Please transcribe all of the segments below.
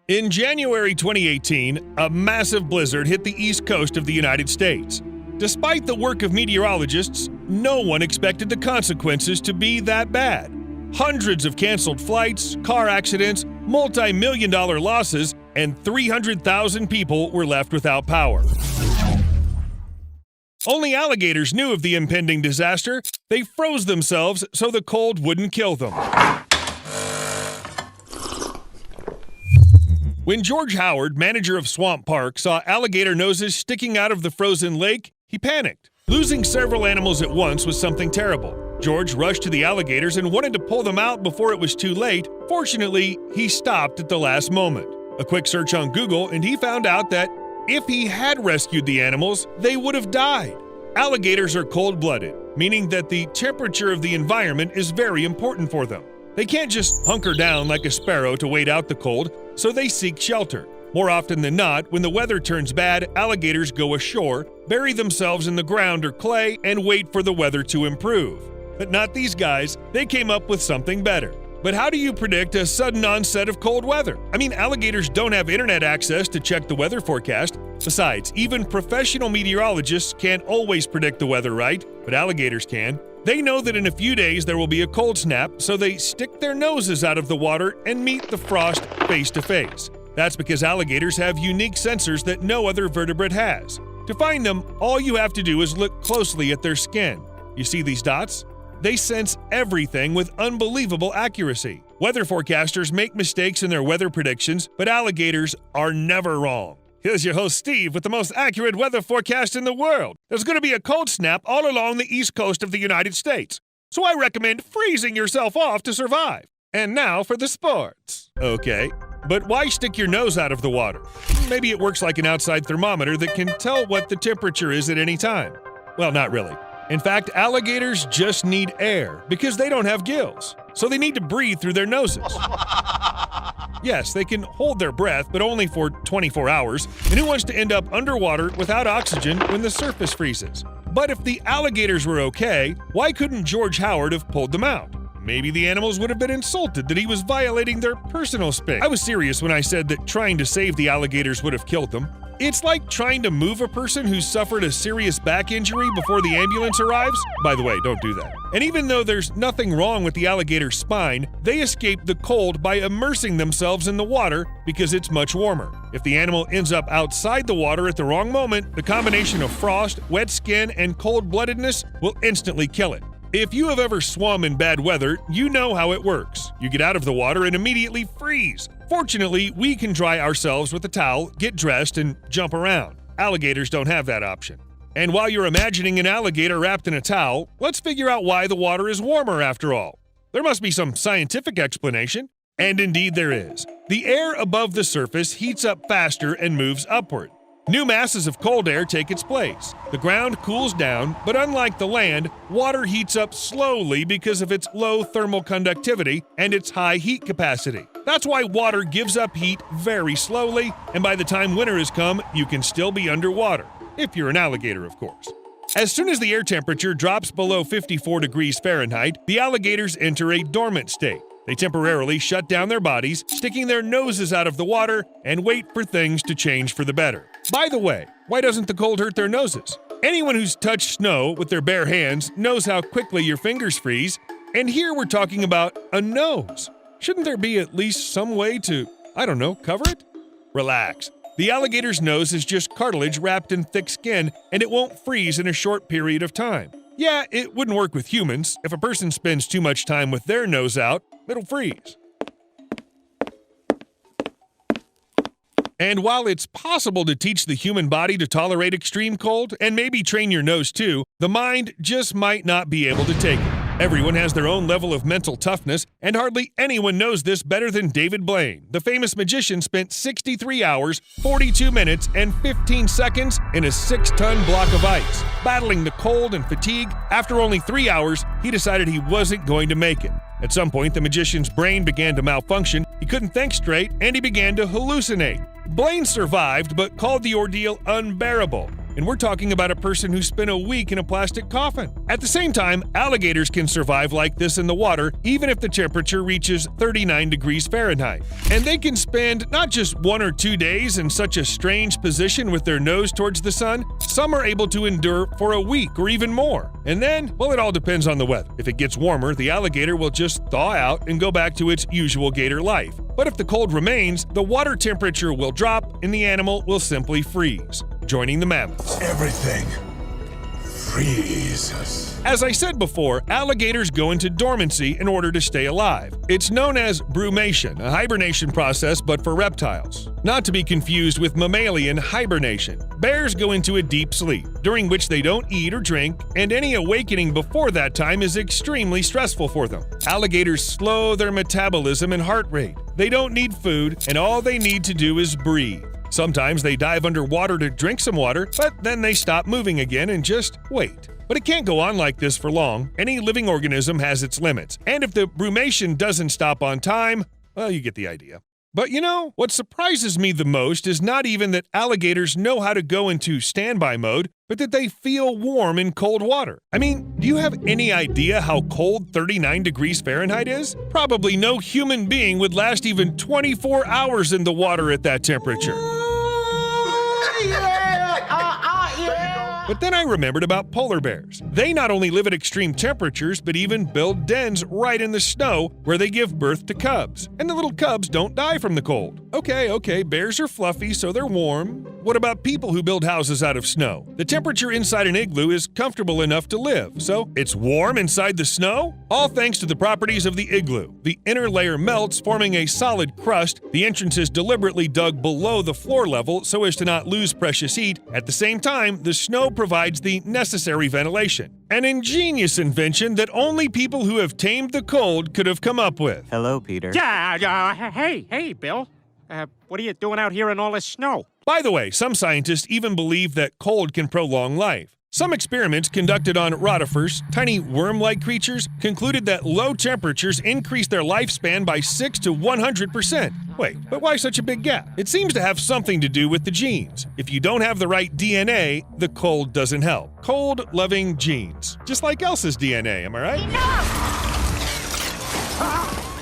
In January 2018, a massive blizzard hit the east coast of the United States. Despite the work of meteorologists, no one expected the consequences to be that bad. Hundreds of canceled flights, car accidents, multi-million-dollar losses, and 300,000 people were left without power. Only alligators knew of the impending disaster. They froze themselves so the cold wouldn't kill them. When George Howard, manager of Swamp Park, saw alligator noses sticking out of the frozen lake, he panicked. Losing several animals at once was something terrible. George rushed to the alligators and wanted to pull them out before it was too late. Fortunately, he stopped at the last moment. A quick search on Google and he found out that if he had rescued the animals, they would have died. Alligators are cold-blooded, meaning that the temperature of the environment is very important for them. They can't just hunker down like a sparrow to wait out the cold, so they seek shelter. More often than not, when the weather turns bad, alligators go ashore, bury themselves in the ground or clay, and wait for the weather to improve. But not these guys. They came up with something better. But how do you predict a sudden onset of cold weather? I mean, alligators don't have internet access to check the weather forecast. Besides, even professional meteorologists can't always predict the weather right, but alligators can. They know that in a few days there will be a cold snap, so they stick their noses out of the water and meet the frost face to face. That's because alligators have unique sensors that no other vertebrate has. To find them, all you have to do is look closely at their skin. You see these dots? They sense everything with unbelievable accuracy. Weather forecasters make mistakes in their weather predictions, but alligators are never wrong. Here's your host, Steve, with the most accurate weather forecast in the world. There's going to be a cold snap all along the east coast of the United States. So I recommend freezing yourself off to survive. And now for the sports. Okay, but why stick your nose out of the water? Maybe it works like an outside thermometer that can tell what the temperature is at any time. Well, not really. In fact, alligators just need air because they don't have gills. So they need to breathe through their noses. Yes, they can hold their breath, but only for 24 hours. And who wants to end up underwater without oxygen when the surface freezes? But if the alligators were okay, why couldn't George Howard have pulled them out? Maybe the animals would have been insulted that he was violating their personal space. I was serious when I said that trying to save the alligators would have killed them. It's like trying to move a person who suffered a serious back injury before the ambulance arrives. By the way, don't do that. And even though there's nothing wrong with the alligator's spine, they escape the cold by immersing themselves in the water because it's much warmer. If the animal ends up outside the water at the wrong moment, the combination of frost, wet skin, and cold-bloodedness will instantly kill it. If you have ever swum in bad weather, you know how it works. You get out of the water and immediately freeze. Fortunately, we can dry ourselves with a towel, get dressed, and jump around. Alligators don't have that option. And while you're imagining an alligator wrapped in a towel, let's figure out why the water is warmer after all. There must be some scientific explanation. And indeed there is. The air above the surface heats up faster and moves upward. New masses of cold air take its place. The ground cools down, but unlike the land, water heats up slowly because of its low thermal conductivity and its high heat capacity. That's why water gives up heat very slowly, and by the time winter has come, you can still be underwater. If you're an alligator, of course. As soon as the air temperature drops below 54 degrees Fahrenheit, the alligators enter a dormant state. They temporarily shut down their bodies, sticking their noses out of the water, and wait for things to change for the better. By the way, why doesn't the cold hurt their noses? Anyone who's touched snow with their bare hands knows how quickly your fingers freeze, and here we're talking about a nose. Shouldn't there be at least some way to, cover it? Relax. The alligator's nose is just cartilage wrapped in thick skin, and it won't freeze in a short period of time. Yeah, it wouldn't work with humans. If a person spends too much time with their nose out, it'll freeze. And while it's possible to teach the human body to tolerate extreme cold, and maybe train your nose too, the mind just might not be able to take it. Everyone has their own level of mental toughness, and hardly anyone knows this better than David Blaine. The famous magician spent 63 hours, 42 minutes, and 15 seconds in a 6-ton block of ice. Battling the cold and fatigue, after only 3 hours, he decided he wasn't going to make it. At some point, the magician's brain began to malfunction, he couldn't think straight, and he began to hallucinate. Blaine survived, but called the ordeal unbearable. and we're talking about a person who spent a week in a plastic coffin. At the same time, alligators can survive like this in the water even if the temperature reaches 39 degrees Fahrenheit. And they can spend not just 1 or 2 days in such a strange position with their nose towards the sun, some are able to endure for a week or even more. And then, well, it all depends on the weather. If it gets warmer, the alligator will just thaw out and go back to its usual gator life. But if the cold remains, the water temperature will drop and the animal will simply freeze, joining the mammoths. Everything freezes. As I said before, alligators go into dormancy in order to stay alive. It's known as brumation, a hibernation process but for reptiles. Not to be confused with mammalian hibernation. Bears go into a deep sleep, during which they don't eat or drink, and any awakening before that time is extremely stressful for them. Alligators slow their metabolism and heart rate. They don't need food, and all they need to do is breathe. Sometimes they dive underwater to drink some water, but then they stop moving again and just wait. But it can't go on like this for long. Any living organism has its limits, and if the brumation doesn't stop on time, well, you get the idea. But you know, what surprises me the most is not even that alligators know how to go into standby mode, but that they feel warm in cold water. I mean, do you have any idea how cold 39 degrees Fahrenheit is? Probably no human being would last even 24 hours in the water at that temperature. But then I remembered about polar bears. They not only live at extreme temperatures, but even build dens right in the snow where they give birth to cubs. And the little cubs don't die from the cold. Okay, bears are fluffy, so they're warm. What about people who build houses out of snow? The temperature inside an igloo is comfortable enough to live, so it's warm inside the snow? All thanks to the properties of the igloo. The inner layer melts, forming a solid crust. The entrance is deliberately dug below the floor level so as to not lose precious heat. At the same time, the snow provides the necessary ventilation. An ingenious invention that only people who have tamed the cold could have come up with. Hello, Peter. Hey, Bill. What are you doing out here in all this snow? By the way, some scientists even believe that cold can prolong life. Some experiments conducted on rotifers, tiny worm-like creatures, concluded that low temperatures increase their lifespan by 6 to 100%. Wait, but why such a big gap? It seems to have something to do with the genes. If you don't have the right DNA, the cold doesn't help. Cold-loving genes. Just like Elsa's DNA, am I right? Enough!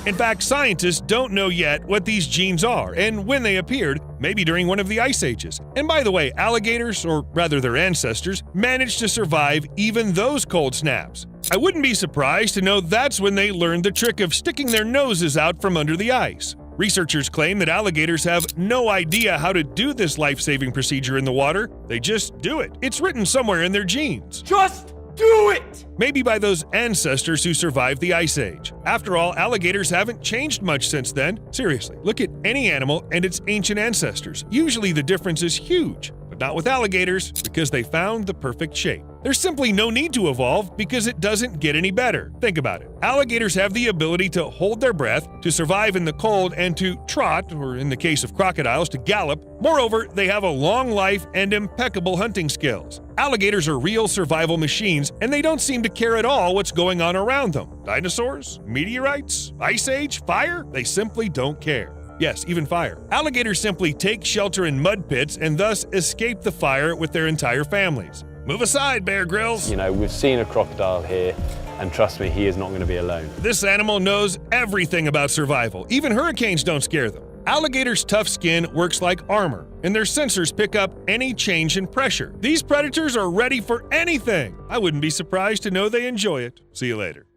In fact, scientists don't know yet what these genes are and when they appeared, maybe during one of the ice ages. And by the way, alligators, or rather their ancestors, managed to survive even those cold snaps. I wouldn't be surprised to know that's when they learned the trick of sticking their noses out from under the ice. Researchers claim that alligators have no idea how to do this life-saving procedure in the water. They just do it. It's written somewhere in their genes. Just do it! Maybe by those ancestors who survived the Ice Age. After all, alligators haven't changed much since then. Seriously, look at any animal and its ancient ancestors. Usually the difference is huge, but not with alligators because they found the perfect shape. There's simply no need to evolve because it doesn't get any better. Think about it. Alligators have the ability to hold their breath, to survive in the cold, and to trot, or in the case of crocodiles, to gallop. Moreover, they have a long life and impeccable hunting skills. Alligators are real survival machines, and they don't seem to care at all what's going on around them. Dinosaurs? Meteorites? Ice Age? Fire? They simply don't care. Yes, even fire. Alligators simply take shelter in mud pits and thus escape the fire with their entire families. Move aside, Bear Grylls. You know, we've seen a crocodile here, and trust me, he is not going to be alone. This animal knows everything about survival. Even hurricanes don't scare them. Alligators' tough skin works like armor, and their sensors pick up any change in pressure. These predators are ready for anything. I wouldn't be surprised to know they enjoy it. See you later.